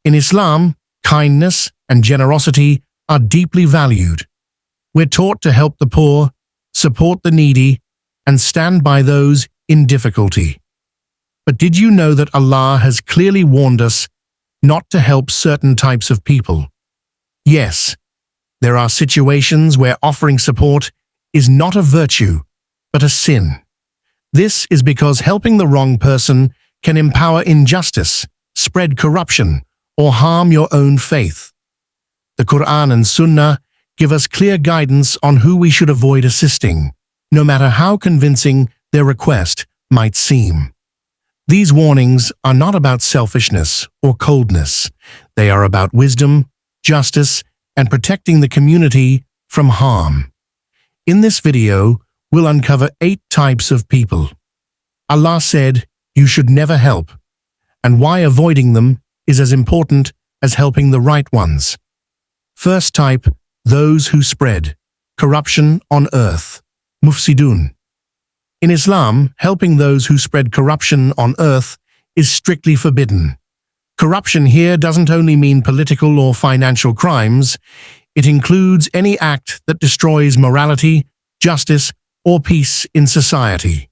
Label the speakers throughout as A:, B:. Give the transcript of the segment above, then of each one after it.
A: In Islam, kindness and generosity are deeply valued. We're taught to help the poor, support the needy, and stand by those in difficulty. But did you know that Allah has clearly warned us not to help certain types of people? Yes, there are situations where offering support is not a virtue, but a sin. This is because helping the wrong person can empower injustice, spread corruption, or harm your own faith. The Qur'an and Sunnah give us clear guidance on who we should avoid assisting, no matter how convincing their request might seem. These warnings are not about selfishness or coldness. They are about wisdom, justice, and protecting the community from harm. In this video, we'll uncover 8 types of people Allah said you should never help, and why avoiding them is as important as helping the right ones. First type, those who spread corruption on earth, mufsidun. In Islam, helping those who spread corruption on earth is strictly forbidden. Corruption here doesn't only mean political or financial crimes, it includes any act that destroys morality, justice, or peace in society.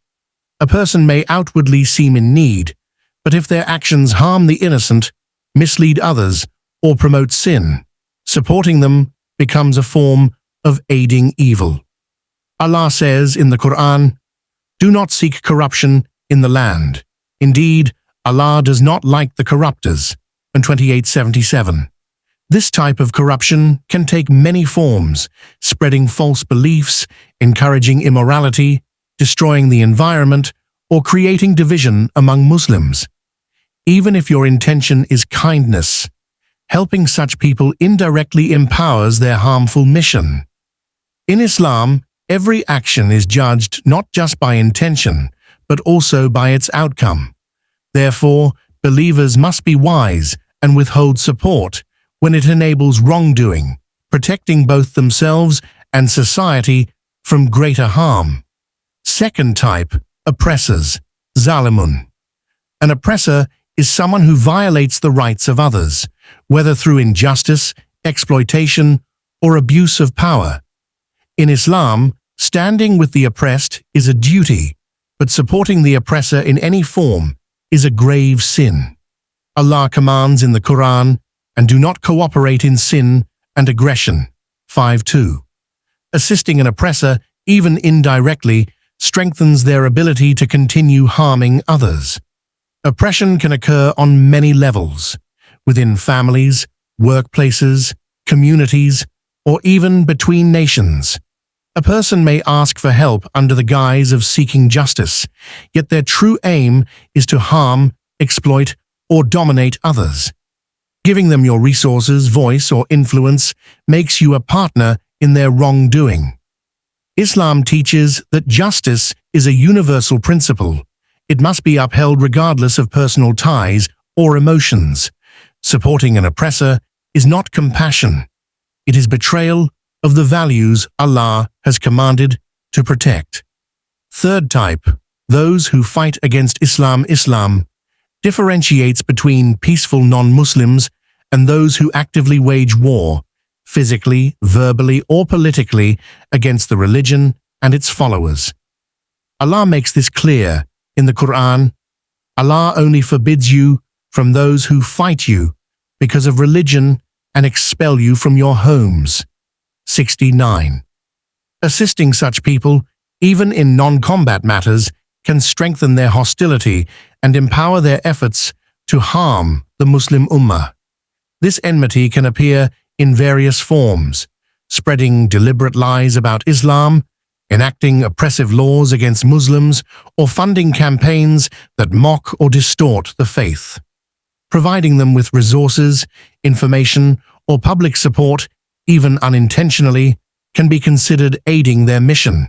A: A person may outwardly seem in need, but if their actions harm the innocent, mislead others, or promote sin, supporting them becomes a form of aiding evil. Allah says in the Qur'an, "Do not seek corruption in the land. Indeed, Allah does not like the corruptors." In 28:77. This type of corruption can take many forms, spreading false beliefs, encouraging immorality, destroying the environment, or creating division among Muslims. Even if your intention is kindness, helping such people indirectly empowers their harmful mission. In Islam, every action is judged not just by intention, but also by its outcome. Therefore, believers must be wise and withhold support when it enables wrongdoing, protecting both themselves and society from greater harm. Second type, oppressors, zalimun. An oppressor is someone who violates the rights of others, whether through injustice, exploitation, or abuse of power. In Islam, standing with the oppressed is a duty, but supporting the oppressor in any form is a grave sin. Allah commands in the Quran, "And do not cooperate in sin and aggression." 5:2. Assisting an oppressor, even indirectly, strengthens their ability to continue harming others. Oppression can occur on many levels, within families, workplaces, communities, or even between nations. A person may ask for help under the guise of seeking justice, yet their true aim is to harm, exploit, or dominate others. Giving them your resources, voice, or influence makes you a partner in their wrongdoing. Islam teaches that justice is a universal principle. It must be upheld regardless of personal ties or emotions. Supporting an oppressor is not compassion. It is betrayal of the values Allah has commanded to protect. Third type, those who fight against Islam. Islam differentiates between peaceful non-Muslims and those who actively wage war, physically, verbally, or politically, against the religion and its followers. Allah makes this clear in the Quran. Allah only forbids you from those who fight you because of religion and expel you from your homes. 69. Assisting such people, even in non-combat matters, can strengthen their hostility and empower their efforts to harm the Muslim ummah. This enmity can appear in various forms, spreading deliberate lies about Islam, enacting oppressive laws against Muslims, or funding campaigns that mock or distort the faith. Providing them with resources, information, or public support, even unintentionally, can be considered aiding their mission.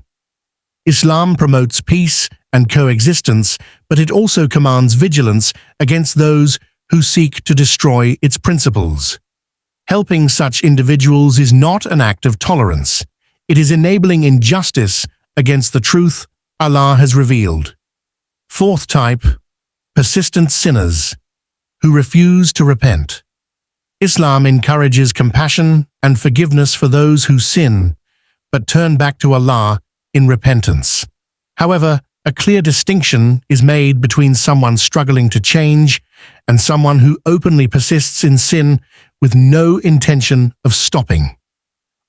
A: Islam promotes peace and coexistence, but it also commands vigilance against those who seek to destroy its principles. Helping such individuals is not an act of tolerance. It is enabling injustice against the truth Allah has revealed. Fourth type, persistent sinners who refuse to repent. Islam encourages compassion and forgiveness for those who sin, but turn back to Allah in repentance. However, a clear distinction is made between someone struggling to change and someone who openly persists in sin with no intention of stopping.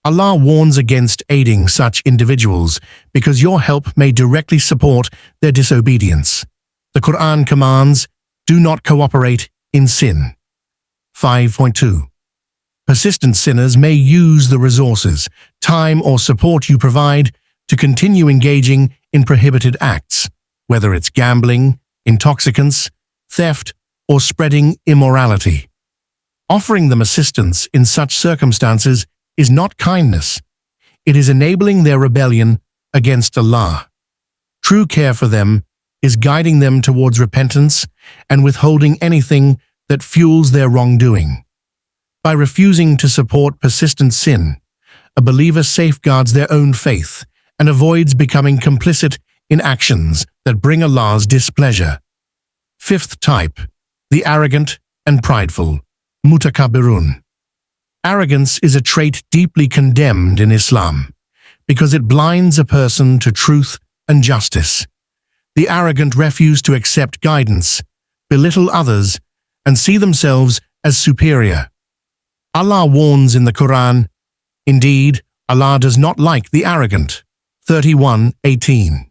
A: Allah warns against aiding such individuals because your help may directly support their disobedience. The Qur'an commands, "Do not cooperate in sin." 5.2. Persistent sinners may use the resources, time or support you provide to continue engaging in prohibited acts, whether it's gambling, intoxicants, theft, or spreading immorality. Offering them assistance in such circumstances is not kindness. It is enabling their rebellion against Allah. True care for them is guiding them towards repentance and withholding anything that fuels their wrongdoing. By refusing to support persistent sin, a believer safeguards their own faith and avoids becoming complicit in actions that bring Allah's displeasure. Fifth type, the arrogant and prideful, mutakabirun. Arrogance is a trait deeply condemned in Islam because it blinds a person to truth and justice. The arrogant refuse to accept guidance, belittle others, and see themselves as superior. Allah warns in the Quran, "Indeed, Allah does not like the arrogant." 31:18.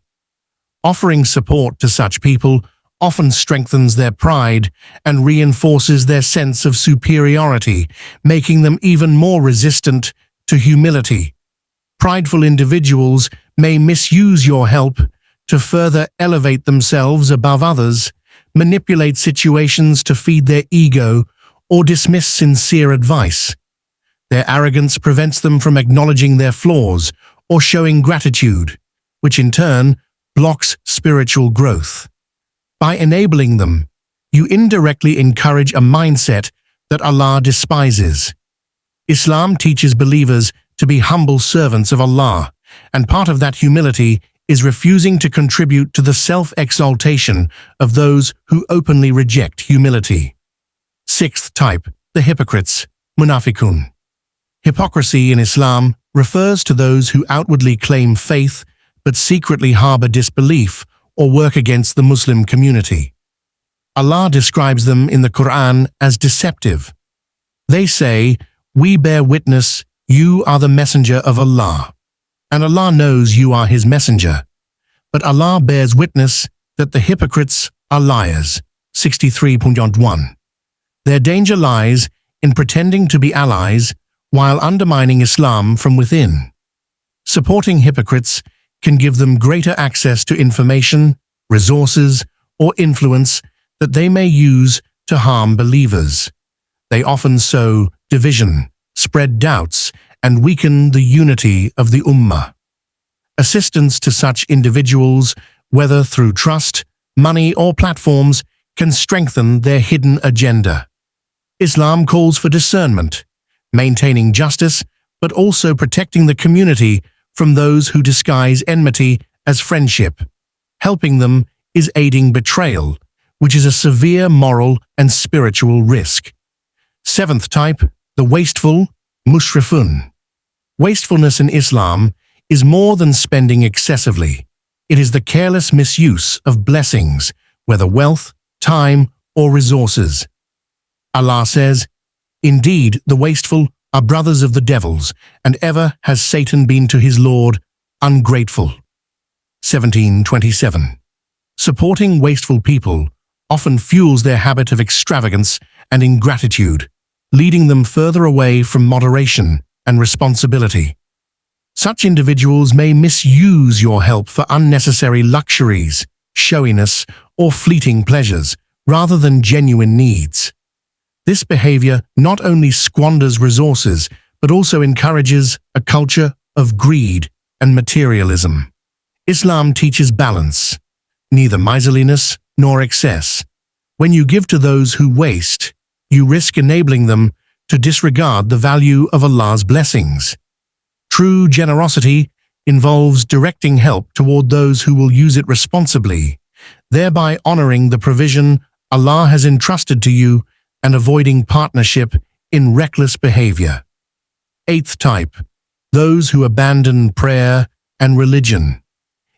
A: Offering support to such people often strengthens their pride and reinforces their sense of superiority, making them even more resistant to humility. Prideful individuals may misuse your help to further elevate themselves above others, manipulate situations to feed their ego, or dismiss sincere advice. Their arrogance prevents them from acknowledging their flaws or showing gratitude, which in turn blocks spiritual growth. By enabling them, you indirectly encourage a mindset that Allah despises. Islam teaches believers to be humble servants of Allah, and part of that humility is refusing to contribute to the self-exaltation of those who openly reject humility. Sixth type, the hypocrites, munafiqun. Hypocrisy in Islam refers to those who outwardly claim faith but secretly harbor disbelief or work against the Muslim community. Allah describes them in the Qur'an as deceptive. They say, "We bear witness, you are the messenger of Allah, and Allah knows you are his messenger." But Allah bears witness that the hypocrites are liars. 63.1. Their danger lies in pretending to be allies while undermining Islam from within. Supporting hypocrites can give them greater access to information, resources, or influence that they may use to harm believers. They often sow division, spread doubts, and weaken the unity of the ummah. Assistance to such individuals, whether through trust, money, or platforms, can strengthen their hidden agenda. Islam calls for discernment, maintaining justice, but also protecting the community from those who disguise enmity as friendship. Helping them is aiding betrayal, which is a severe moral and spiritual risk. Seventh type, the wasteful, mushrifun. Wastefulness in Islam is more than spending excessively. It is the careless misuse of blessings, whether wealth, time, or resources. Allah says, "Indeed, the wasteful are brothers of the devils, and ever has Satan been to his Lord ungrateful." 17:27. Supporting wasteful people often fuels their habit of extravagance and ingratitude, leading them further away from moderation and responsibility. Such individuals may misuse your help for unnecessary luxuries, showiness, or fleeting pleasures, rather than genuine needs. This behavior not only squanders resources, but also encourages a culture of greed and materialism. Islam teaches balance, neither miserliness nor excess. When you give to those who waste, you risk enabling them to disregard the value of Allah's blessings. True generosity involves directing help toward those who will use it responsibly, thereby honoring the provision Allah has entrusted to you and avoiding partnership in reckless behavior. Eighth type, those who abandon prayer and religion.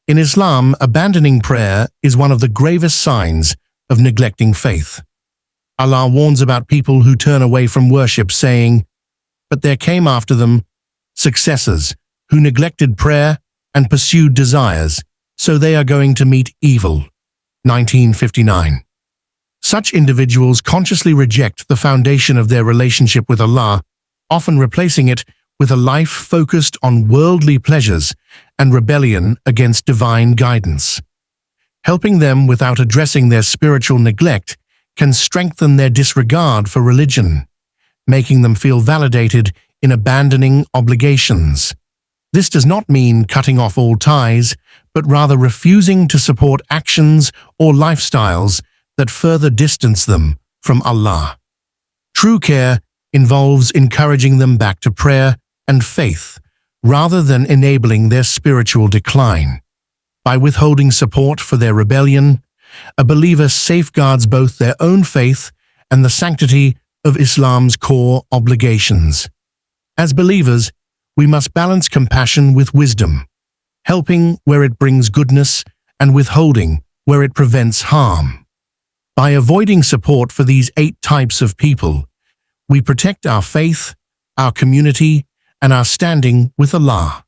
A: In Islam, abandoning prayer is one of the gravest signs of neglecting faith. Allah warns about people who turn away from worship, saying, "But there came after them successors who neglected prayer and pursued desires, so they are going to meet evil." 1959. Such individuals consciously reject the foundation of their relationship with Allah, often replacing it with a life focused on worldly pleasures and rebellion against divine guidance. Helping them without addressing their spiritual neglect can strengthen their disregard for religion, making them feel validated in abandoning obligations. This does not mean cutting off all ties, but rather refusing to support actions or lifestyles that further distance them from Allah. True care involves encouraging them back to prayer and faith, rather than enabling their spiritual decline. By withholding support for their rebellion, a believer safeguards both their own faith and the sanctity of Islam's core obligations. As believers, we must balance compassion with wisdom, helping where it brings goodness and withholding where it prevents harm. By avoiding support for these 8 types of people, we protect our faith, our community, and our standing with Allah.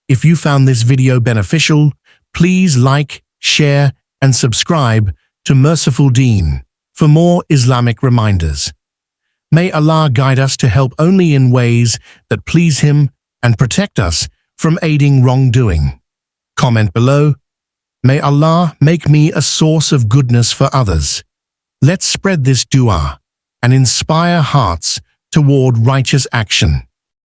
A: If you found this video beneficial, please like, share, and subscribe to Merciful Deen for more Islamic reminders. May Allah guide us to help only in ways that please Him and protect us from aiding wrongdoing. Comment below. May Allah make me a source of goodness for others. Let's spread this dua and inspire hearts toward righteous action.